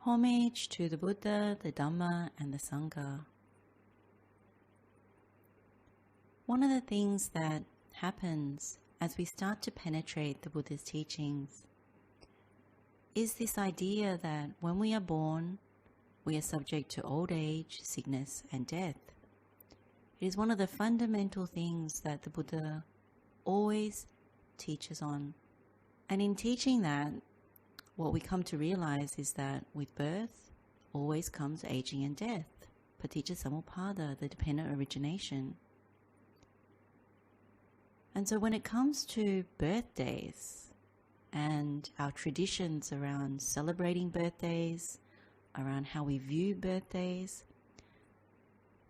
Homage to the Buddha, the Dhamma, and the Sangha. One of the things that happens as we start to penetrate the Buddha's teachings is this idea that when we are born, we are subject to old age, sickness, and death. It is one of the fundamental things that the Buddha always teaches on. And in teaching that, what we come to realize is that with birth always comes aging and death. Paṭiccasamuppāda, the dependent origination. And so when it comes to birthdays and our traditions around celebrating birthdays, around how we view birthdays,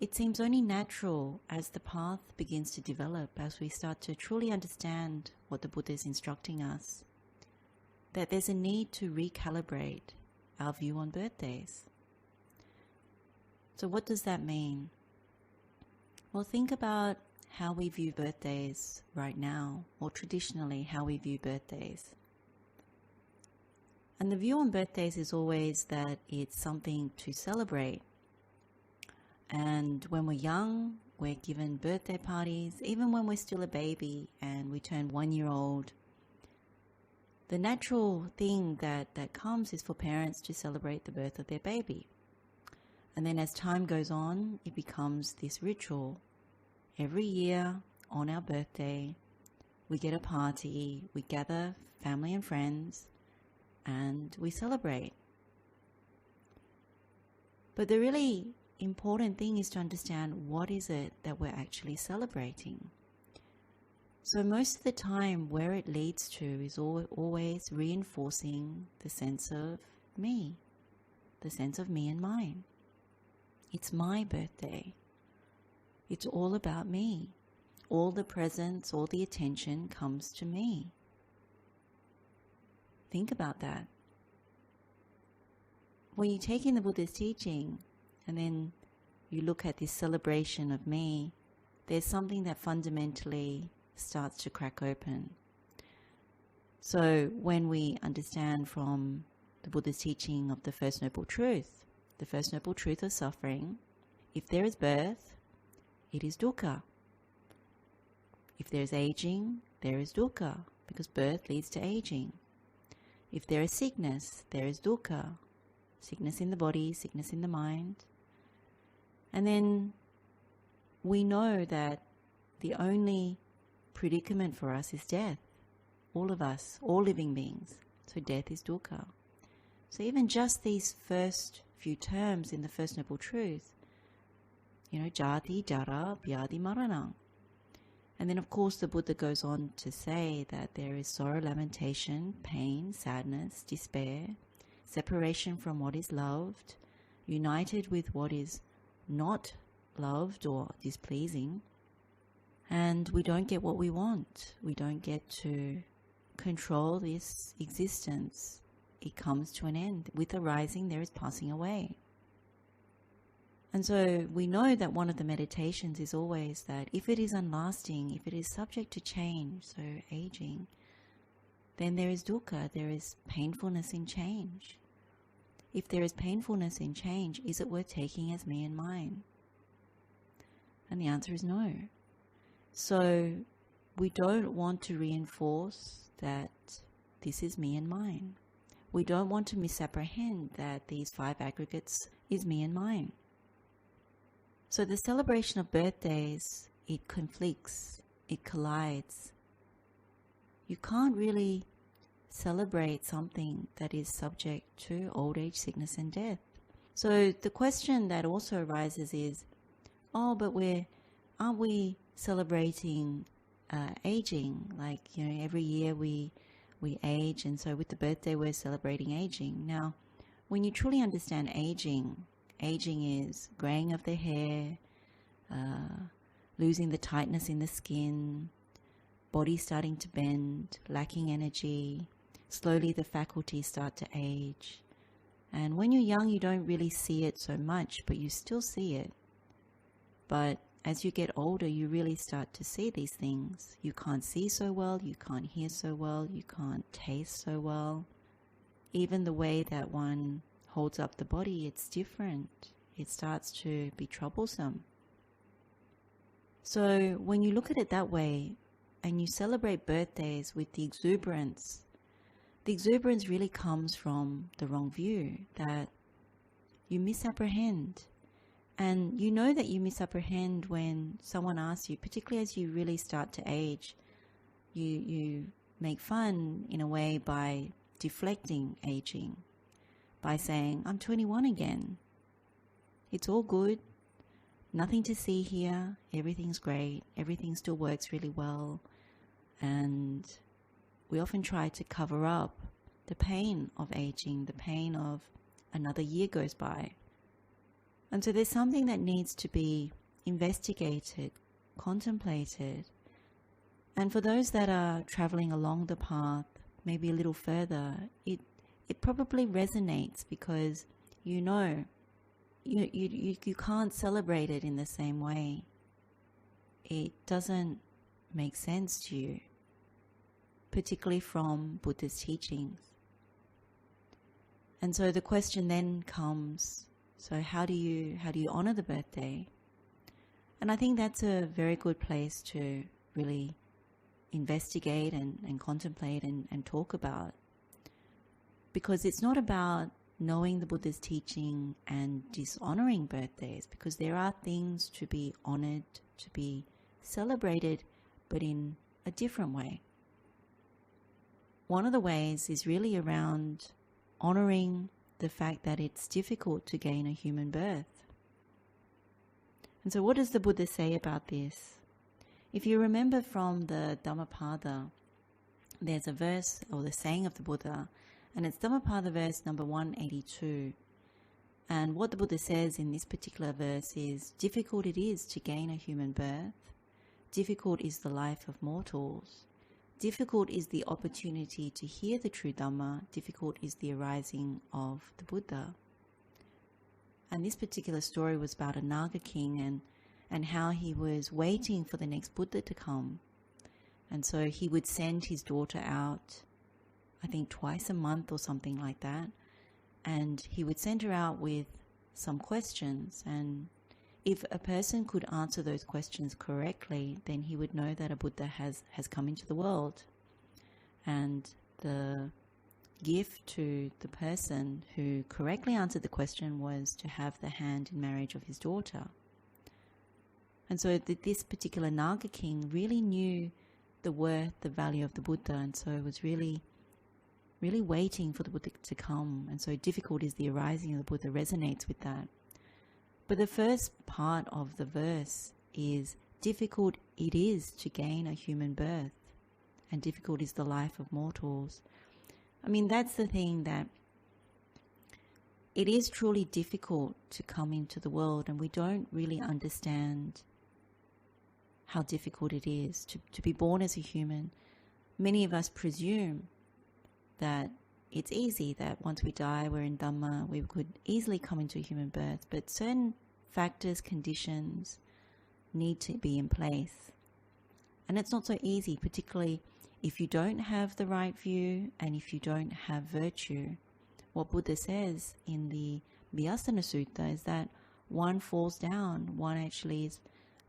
it seems only natural as the path begins to develop, as we start to truly understand what the Buddha is instructing us, that there's a need to recalibrate our view on birthdays. So what does that mean? Well, think about how we view birthdays right now, or traditionally how we view birthdays. And the view on birthdays is always that it's something to celebrate. And when we're young, we're given birthday parties, even when we're still a baby and we turn 1 year old. The natural thing that comes is for parents to celebrate the birth of their baby. And then as time goes on, it becomes this ritual. Every year on our birthday, we get a party, we gather family and friends, and we celebrate. But the really important thing is to understand what is it that we're actually celebrating. So most of the time, where it leads to is always reinforcing the sense of me, the sense of me and mine. It's my birthday. It's all about me. All the presence, all the attention comes to me. Think about that. When you take in the Buddha's teaching and then you look at this celebration of me, there's something that fundamentally starts to crack open. So when we understand from the Buddha's teaching of the First Noble Truth, the First Noble Truth of suffering, if there is birth, it is dukkha. If there is aging, there is dukkha, because birth leads to aging. If there is sickness, there is dukkha. Sickness in the body, sickness in the mind. And then we know that the only predicament for us is death. All of us, all living beings. So death is dukkha. So even just these first few terms in the First Noble Truth, jati, jara, vyādi, maranam. And then of course the Buddha goes on to say that there is sorrow, lamentation, pain, sadness, despair, separation from what is loved, united with what is not loved or displeasing, and we don't get what we want. We don't get to control this existence. It comes to an end. With arising, there is passing away. And so we know that one of the meditations is always that if it is unlasting, if it is subject to change, so aging, then there is dukkha, there is painfulness in change. If there is painfulness in change, is it worth taking as me and mine? And the answer is no. So we don't want to reinforce that this is me and mine. We don't want to misapprehend that these 5 aggregates is me and mine. So the celebration of birthdays, it conflicts, it collides. You can't really celebrate something that is subject to old age, sickness, and death. So the question that also arises is, but aren't we celebrating aging? Like, every year we age, and so with the birthday we're celebrating aging. Now, when you truly understand aging is graying of the hair, losing the tightness in the skin, body starting to bend, lacking energy. Slowly the faculties start to age. And when you're young, you don't really see it so much, but you still see it. But as you get older, you really start to see these things. You can't see so well, you can't hear so well, you can't taste so well. Even the way that one holds up the body, it's different. It starts to be troublesome. So when you look at it that way, and you celebrate birthdays with the exuberance really comes from the wrong view, that you misapprehend. And you know that you misapprehend when someone asks you, particularly as you really start to age, you make fun in a way by deflecting aging, by saying, I'm 21 again. It's all good. Nothing to see here. Everything's great. Everything still works really well. And we often try to cover up the pain of aging, the pain of another year goes by. And so there's something that needs to be investigated, contemplated. And for those that are traveling along the path, maybe a little further, it probably resonates, because you know you can't celebrate it in the same way. It doesn't make sense to you, particularly from Buddha's teachings. And so the question then comes, so how do you honor the birthday? And I think that's a very good place to really investigate and contemplate and talk about. Because it's not about knowing the Buddha's teaching and dishonoring birthdays, because there are things to be honored, to be celebrated, but in a different way. One of the ways is really around honoring the fact that it's difficult to gain a human birth. And so what does the Buddha say about this? If you remember from the Dhammapada, there's a verse or the saying of the Buddha, and it's Dhammapada verse number 182. And what the Buddha says in this particular verse is, difficult it is to gain a human birth. Difficult is the life of mortals. Difficult is the opportunity to hear the true Dhamma. Difficult is the arising of the Buddha. And this particular story was about a Naga king and how he was waiting for the next Buddha to come. And so he would send his daughter out, I think twice a month or something like that. And he would send her out with some questions. And if a person could answer those questions correctly, then he would know that a Buddha has come into the world. And the gift to the person who correctly answered the question was to have the hand in marriage of his daughter. And so this particular Naga king really knew the worth, the value of the Buddha, and so was really waiting for the Buddha to come. And so difficult is the arising of the Buddha resonates with that. But the first part of the verse is, difficult it is to gain a human birth, and difficult is the life of mortals. I mean, that's the thing, that it is truly difficult to come into the world, and we don't really understand how difficult it is to be born as a human. Many of us presume that it's easy, that once we die, we're in Dhamma, we could easily come into a human birth, but certain factors, conditions need to be in place. And it's not so easy, particularly if you don't have the right view and if you don't have virtue. What Buddha says in the Byasana Sutta is that one falls down, one actually is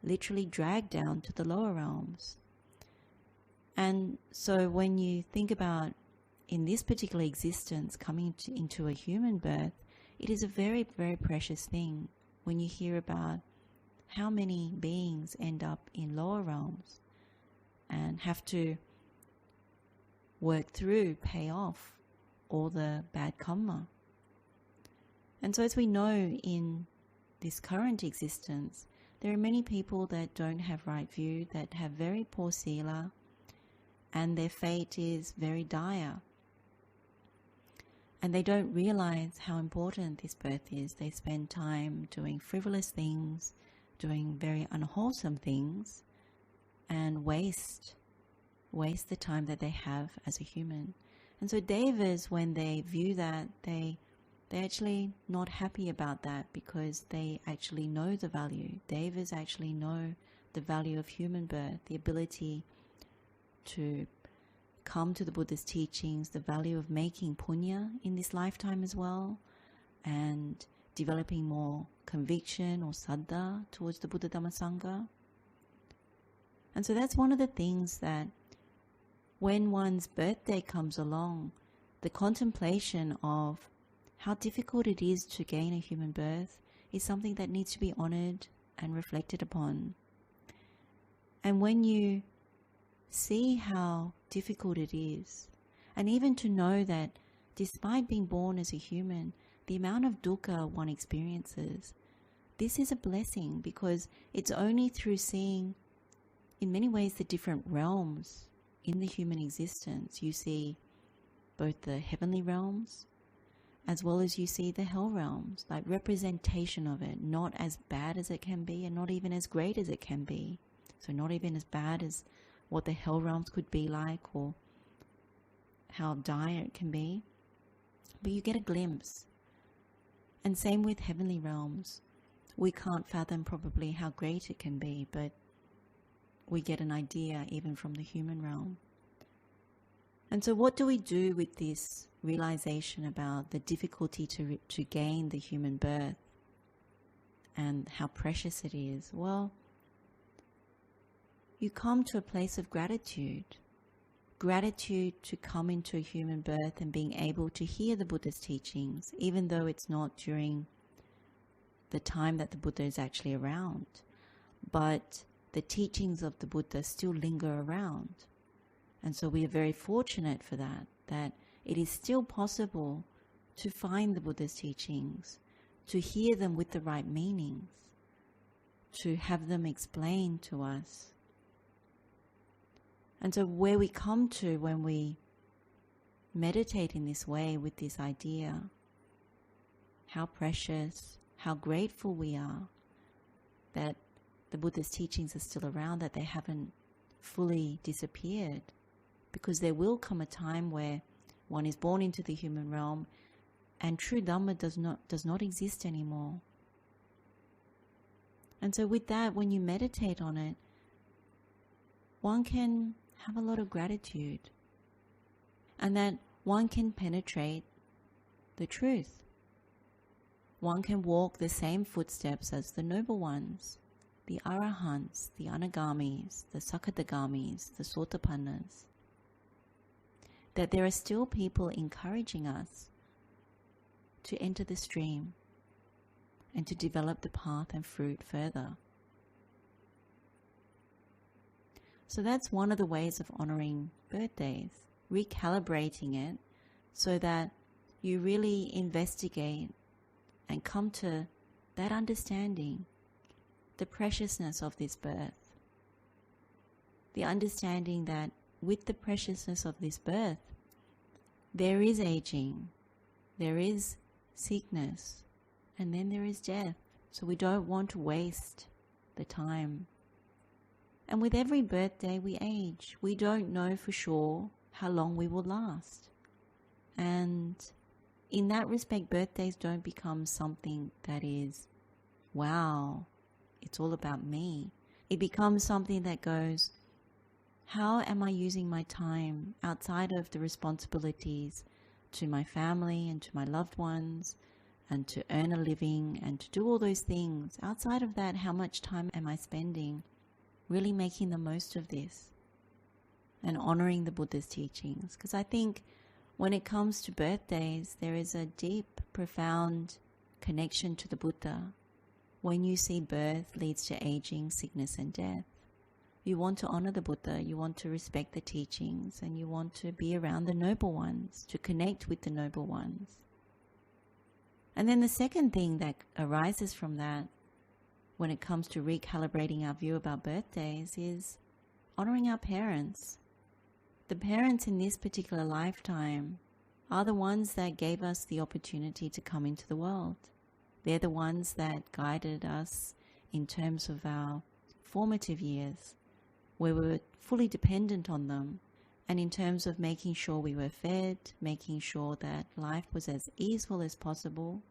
literally dragged down to the lower realms. And so when you think about in this particular existence coming into a human birth, it is a very, very precious thing when you hear about how many beings end up in lower realms and have to work through, pay off all the bad karma. And so as we know in this current existence, there are many people that don't have right view, that have very poor sila, and their fate is very dire. And they don't realize how important this birth is. They spend time doing frivolous things, doing very unwholesome things, and waste the time that they have as a human. And so devas, when they view that, they're actually not happy about that, because they actually know the value. Devas actually know the value of human birth, the ability to come to the Buddha's teachings, the value of making punya in this lifetime as well, and developing more conviction or saddha towards the Buddha Dhamma Sangha. And so that's one of the things that when one's birthday comes along, the contemplation of how difficult it is to gain a human birth is something that needs to be honored and reflected upon. And when you see how difficult it is, and even to know that despite being born as a human, the amount of dukkha one experiences, this is a blessing, because it's only through seeing, in many ways, the different realms in the human existence. You see both the heavenly realms as well as you see the hell realms, like representation of it, not as bad as it can be and not even as great as it can be. So not even as bad as what the hell realms could be like or how dire it can be, but you get a glimpse. And same with heavenly realms. We can't fathom probably how great it can be, but we get an idea even from the human realm. And so what do we do with this realization about the difficulty to gain the human birth and how precious it is? Well, you come to a place of gratitude. Gratitude to come into a human birth and being able to hear the Buddha's teachings, even though it's not during the time that the Buddha is actually around. But the teachings of the Buddha still linger around. And so we are very fortunate for that, that it is still possible to find the Buddha's teachings, to hear them with the right meanings, to have them explained to us. And so where we come to when we meditate in this way with this idea, how precious, how grateful we are that the Buddha's teachings are still around, that they haven't fully disappeared, because there will come a time where one is born into the human realm and true Dhamma does not exist anymore. And so with that, when you meditate on it, one can have a lot of gratitude, and that one can penetrate the truth. One can walk the same footsteps as the noble ones, the arahants, the anagamis, the sakadagamis, the sotapannas. That there are still people encouraging us to enter the stream and to develop the path and fruit further. So that's one of the ways of honoring birthdays, recalibrating it so that you really investigate and come to that understanding, the preciousness of this birth, the understanding that with the preciousness of this birth, there is aging, there is sickness, and then there is death. So we don't want to waste the time. And with every birthday we age. We don't know for sure how long we will last. And in that respect, birthdays don't become something that is, wow, it's all about me. It becomes something that goes, how am I using my time outside of the responsibilities to my family and to my loved ones and to earn a living and to do all those things? Outside of that, how much time am I spending really making the most of this and honoring the Buddha's teachings? Because I think when it comes to birthdays, there is a deep, profound connection to the Buddha. When you see birth leads to aging, sickness and death, you want to honor the Buddha, you want to respect the teachings, and you want to be around the noble ones, to connect with the noble ones. And then the second thing that arises from that when it comes to recalibrating our view about birthdays is honoring our parents. The parents in this particular lifetime are the ones that gave us the opportunity to come into the world. They're the ones that guided us in terms of our formative years, where we were fully dependent on them, and in terms of making sure we were fed, making sure that life was as easeful as possible.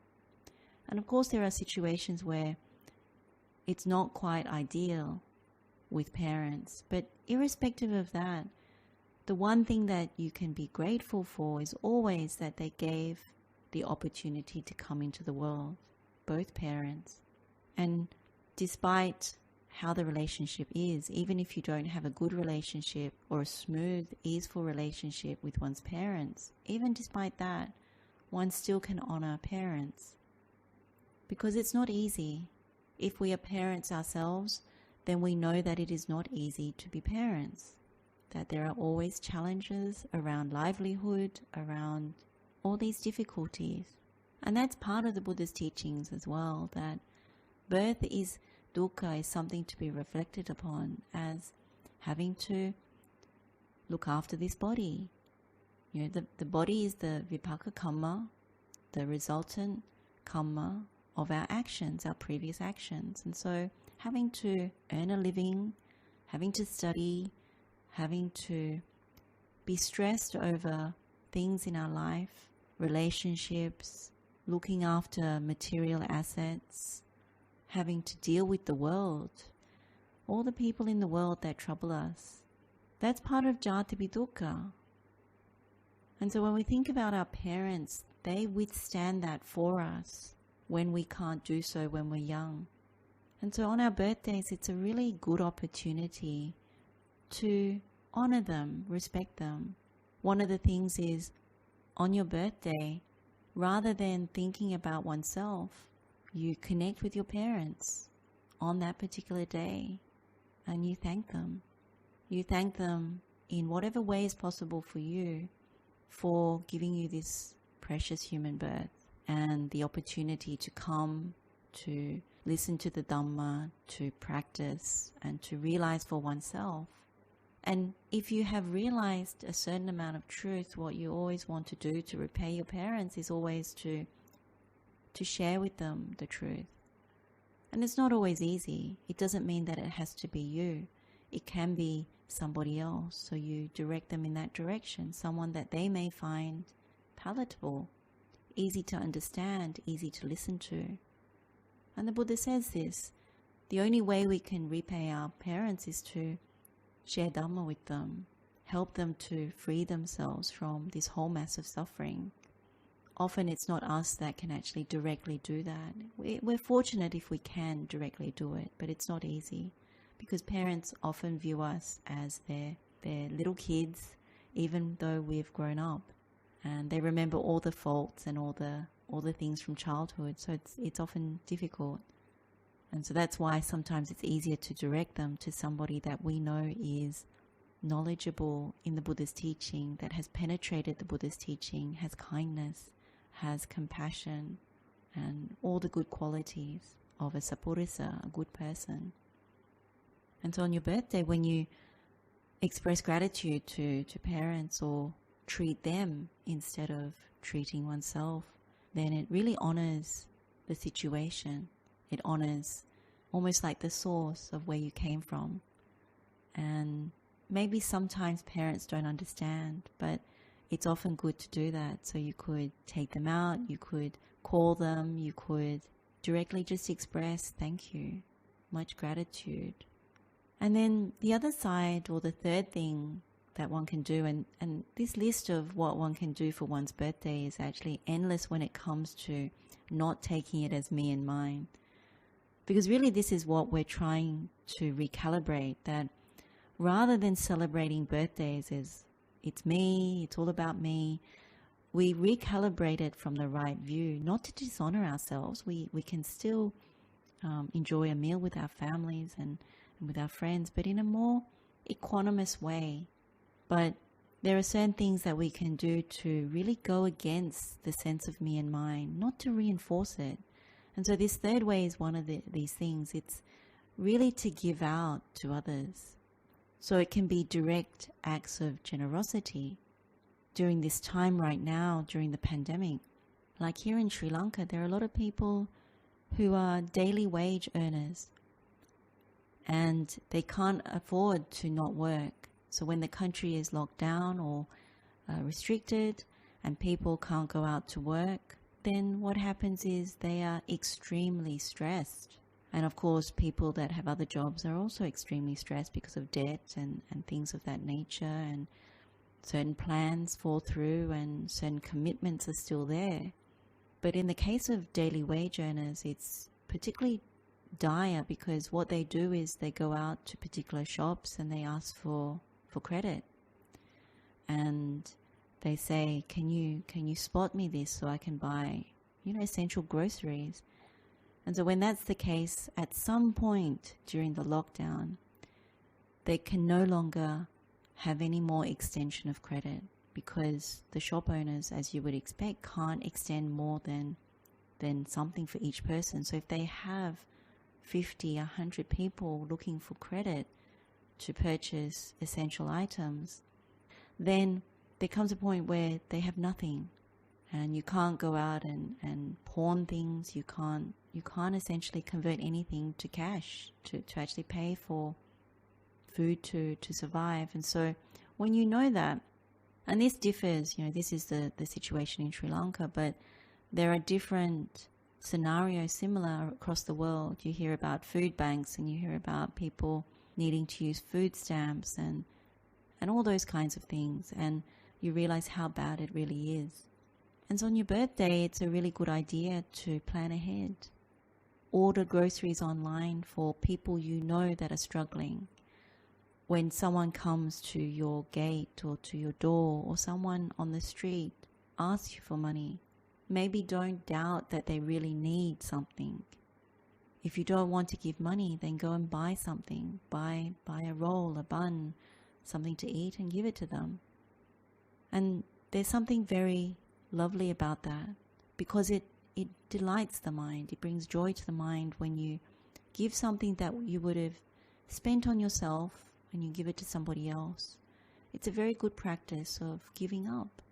And of course there are situations where it's not quite ideal with parents, but irrespective of that, the one thing that you can be grateful for is always that they gave the opportunity to come into the world, both parents. And despite how the relationship is, even if you don't have a good relationship or a smooth, easeful relationship with one's parents, even despite that, one still can honor parents. Because it's not easy. If we are parents ourselves, then we know that it is not easy to be parents. That there are always challenges around livelihood, around all these difficulties. And that's part of the Buddha's teachings as well, that birth is dukkha, is something to be reflected upon as having to look after this body. You know, the body is the vipaka kamma, the resultant kamma of our actions, our previous actions. And so having to earn a living, having to study, having to be stressed over things in our life, relationships, looking after material assets, having to deal with the world, all the people in the world that trouble us. That's part of jati dukkha. And so when we think about our parents, they withstand that for us when we can't do so when we're young. And so on our birthdays, it's a really good opportunity to honor them, respect them. One of the things is, on your birthday, rather than thinking about oneself, you connect with your parents on that particular day and you thank them. You thank them in whatever way is possible for you for giving you this precious human birth and the opportunity to come, to listen to the Dhamma, to practice and to realize for oneself. And if you have realized a certain amount of truth, what you always want to do to repay your parents is always to share with them the truth. And it's not always easy. It doesn't mean that it has to be you. It can be somebody else. So you direct them in that direction, someone that they may find palatable, easy to understand, easy to listen to. And the Buddha says this, the only way we can repay our parents is to share Dhamma with them, help them to free themselves from this whole mass of suffering. Often it's not us that can actually directly do that. We're fortunate if we can directly do it, but it's not easy because parents often view us as their little kids, even though we've grown up. And they remember all the faults and all the things from childhood, so it's often difficult. And so that's why sometimes it's easier to direct them to somebody that we know is knowledgeable in the Buddha's teaching, that has penetrated the Buddha's teaching, has kindness, has compassion, and all the good qualities of a sappurisa, a good person. And so on your birthday, when you express gratitude to parents or treat them instead of treating oneself, then it really honors the situation. It honors almost like the source of where you came from. And maybe sometimes parents don't understand, but it's often good to do that. So you could take them out, you could call them, you could directly just express thank you, much gratitude. And then the other side, or the third thing that one can do, and this list of what one can do for one's birthday is actually endless when it comes to not taking it as me and mine. Because really this is what we're trying to recalibrate, that rather than celebrating birthdays as it's me, it's all about me, we recalibrate it from the right view, not to dishonor ourselves. We can still enjoy a meal with our families and with our friends, but in a more equanimous way. But there are certain things that we can do to really go against the sense of me and mine, not to reinforce it. And so this third way is one of these things. It's really to give out to others. So it can be direct acts of generosity. During this time right now, during the pandemic, like here in Sri Lanka, there are a lot of people who are daily wage earners and they can't afford to not work. So when the country is locked down or restricted and people can't go out to work, then what happens is they are extremely stressed. And of course, people that have other jobs are also extremely stressed because of debt and things of that nature, and certain plans fall through and certain commitments are still there. But in the case of daily wage earners, it's particularly dire because what they do is they go out to particular shops and they ask for credit. And they say, can you spot me this so I can buy, essential groceries? And so when that's the case, at some point during the lockdown, they can no longer have any more extension of credit because the shop owners, as you would expect, can't extend more than something for each person. So if they have 50, 100 people looking for credit to purchase essential items, then there comes a point where they have nothing. And you can't go out and pawn things. You can't essentially convert anything to cash to actually pay for food to survive. And so when you know that, and this differs, this is the situation in Sri Lanka, but there are different scenarios similar across the world. You hear about food banks and you hear about people needing to use food stamps and all those kinds of things. And you realize how bad it really is. And so on your birthday, it's a really good idea to plan ahead. Order groceries online for people you know that are struggling. When someone comes to your gate or to your door or someone on the street asks you for money, maybe don't doubt that they really need something. If you don't want to give money, then go and buy something. Buy a roll, a bun, something to eat and give it to them. And there's something very lovely about that because it delights the mind. It brings joy to the mind when you give something that you would have spent on yourself and you give it to somebody else. It's a very good practice of giving up.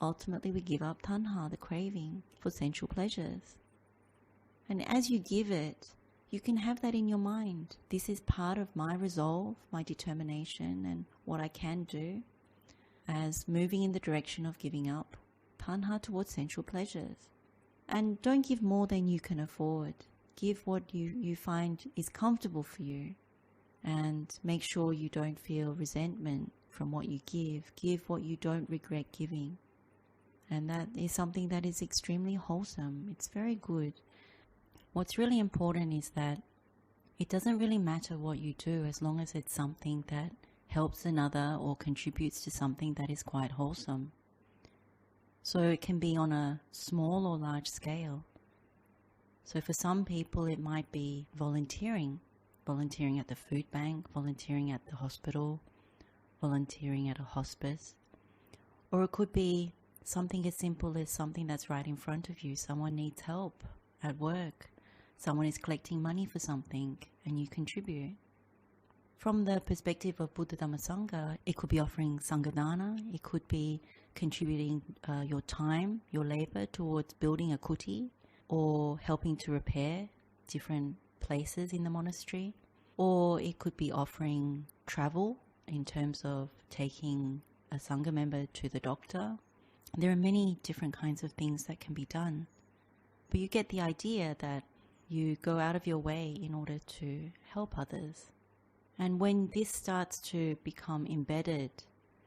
Ultimately, we give up tanha, the craving for sensual pleasures. And as you give it, you can have that in your mind. This is part of my resolve, my determination, and what I can do as moving in the direction of giving up tanha towards sensual pleasures. And don't give more than you can afford. Give what you find is comfortable for you. And make sure you don't feel resentment from what you give. Give what you don't regret giving. And that is something that is extremely wholesome. It's very good. What's really important is that it doesn't really matter what you do as long as it's something that helps another or contributes to something that is quite wholesome. So it can be on a small or large scale. So for some people it might be volunteering at the food bank, volunteering at the hospital, volunteering at a hospice. Or it could be something as simple as something that's right in front of you. Someone needs help at work. Someone is collecting money for something and you contribute. From the perspective of Buddha Dhamma Sangha, it could be offering Sanghadana, it could be contributing your time, your labor towards building a kuti, or helping to repair different places in the monastery, or it could be offering travel in terms of taking a Sangha member to the doctor. There are many different kinds of things that can be done, but you get the idea that you go out of your way in order to help others. And when this starts to become embedded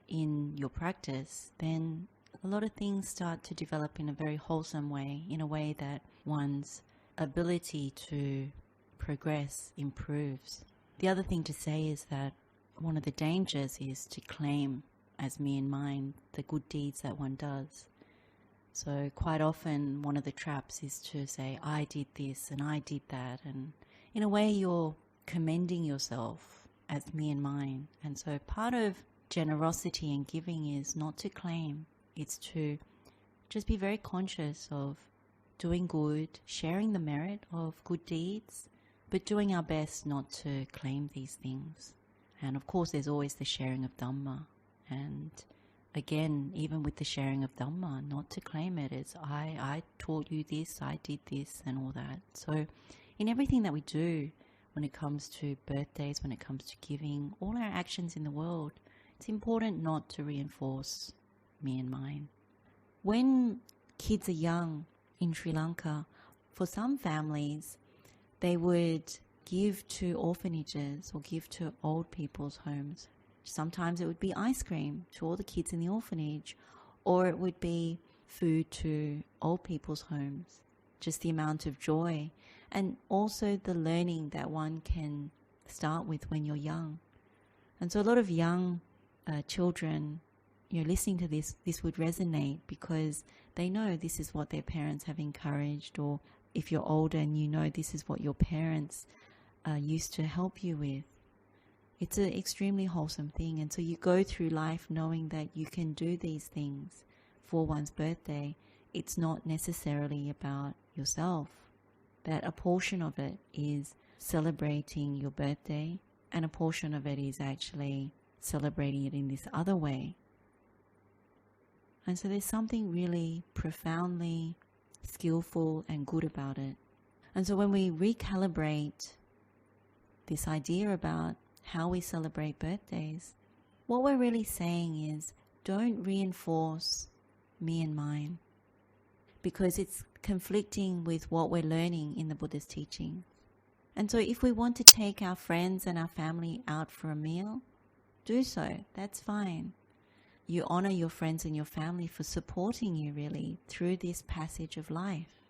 in your practice, then a lot of things start to develop in a very wholesome way, in a way that one's ability to progress improves. The other thing to say is that one of the dangers is to claim as me and mine the good deeds that one does. So quite often one of the traps is to say, I did this and I did that, and in a way you're commending yourself as me and mine. And so part of generosity and giving is not to claim, it's to just be very conscious of doing good, sharing the merit of good deeds, but doing our best not to claim these things. And of course there's always the sharing of Dhamma, and again, even with the sharing of Dhamma, not to claim it as I taught you this, I did this, and all that. So in everything that we do, when it comes to birthdays, when it comes to giving, all our actions in the world, it's important not to reinforce me and mine. When kids are young in Sri Lanka, for some families, they would give to orphanages or give to old people's homes. Sometimes it would be ice cream to all the kids in the orphanage, or it would be food to old people's homes, just the amount of joy, and also the learning that one can start with when you're young. And so a lot of young children, listening to this would resonate because they know this is what their parents have encouraged, or if you're older and you know this is what your parents used to help you with. It's an extremely wholesome thing. And so you go through life knowing that you can do these things for one's birthday. It's not necessarily about yourself. That a portion of it is celebrating your birthday, and a portion of it is actually celebrating it in this other way. And so there's something really profoundly skillful and good about it. And so when we recalibrate this idea about how we celebrate birthdays, what we're really saying is, don't reinforce me and mine, because it's conflicting with what we're learning in the Buddha's teaching. And so if we want to take our friends and our family out for a meal, do so. That's fine. You honor your friends and your family for supporting you really through this passage of life.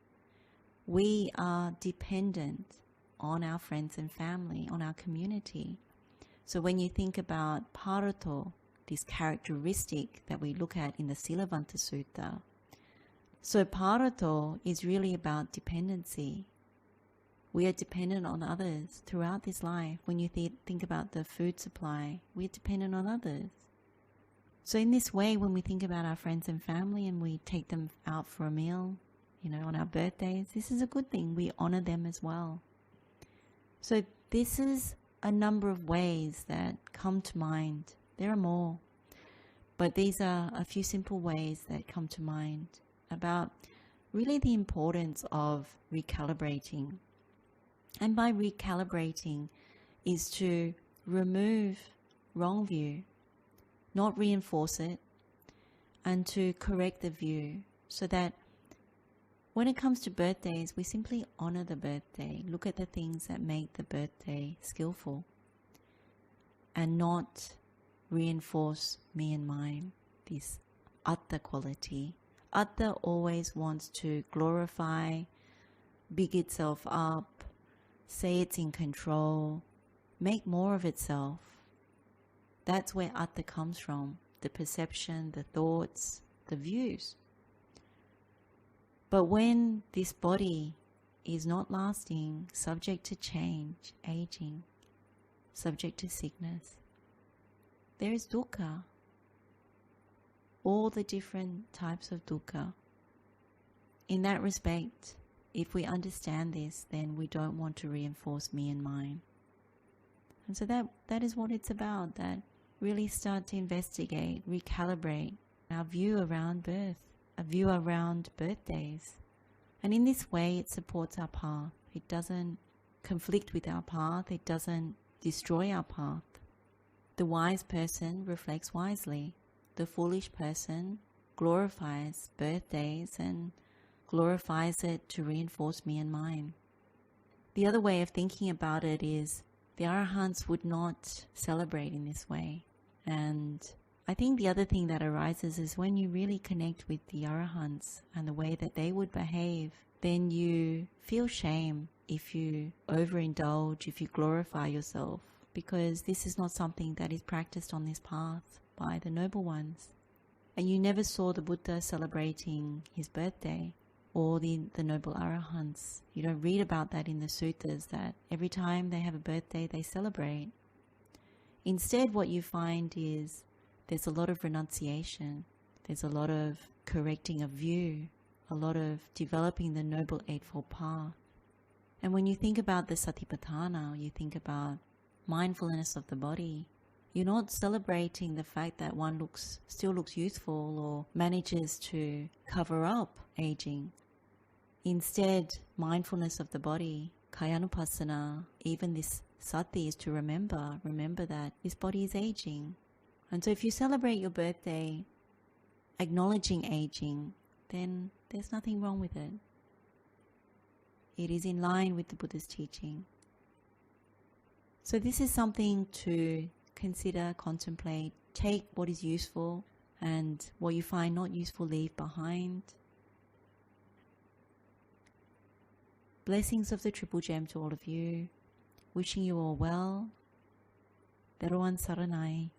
We are dependent on our friends and family, on our community. So when you think about parato, this characteristic that we look at in the Sīlavanta Sutta, so parato is really about dependency. We are dependent on others throughout this life. When you think about the food supply, we're dependent on others. So in this way, when we think about our friends and family and we take them out for a meal, on our birthdays, this is a good thing. We honor them as well. So this is a number of ways that come to mind. There are more, but these are a few simple ways that come to mind about really the importance of recalibrating. And by recalibrating is to remove wrong view, not reinforce it, and to correct the view, so that when it comes to birthdays, we simply honor the birthday, look at the things that make the birthday skillful, and not reinforce me and mine, this atta quality. Atta always wants to glorify, big itself up, say it's in control, make more of itself. That's where atta comes from, the perception, the thoughts, the views. But when this body is not lasting, subject to change, aging, subject to sickness, there is dukkha, all the different types of dukkha. In that respect, if we understand this, then we don't want to reinforce me and mine. And so that is what it's about, that really start to investigate, recalibrate our view around birth, a view around birthdays. And in this way, it supports our path. It doesn't conflict with our path. It doesn't destroy our path. The wise person reflects wisely. The foolish person glorifies birthdays and glorifies it to reinforce me and mine. The other way of thinking about it is the Arahants would not celebrate in this way. And I think the other thing that arises is when you really connect with the Arahants and the way that they would behave, then you feel shame if you overindulge, if you glorify yourself, because this is not something that is practiced on this path by the noble ones. And you never saw the Buddha celebrating his birthday or the noble Arahants. You don't read about that in the suttas, that every time they have a birthday they celebrate. Instead, what you find is there's a lot of renunciation, there's a lot of correcting of view, a lot of developing the Noble Eightfold Path. And when you think about the Satipatthana, you think about mindfulness of the body, you're not celebrating the fact that one still looks youthful or manages to cover up aging. Instead, mindfulness of the body, kayanupassana, even this sati is to remember that this body is aging. And so if you celebrate your birthday acknowledging aging, then there's nothing wrong with it. It is in line with the Buddha's teaching. So this is something to consider, contemplate, take what is useful, and what you find not useful, leave behind. Blessings of the Triple Gem to all of you. Wishing you all well. Teruan Saranai.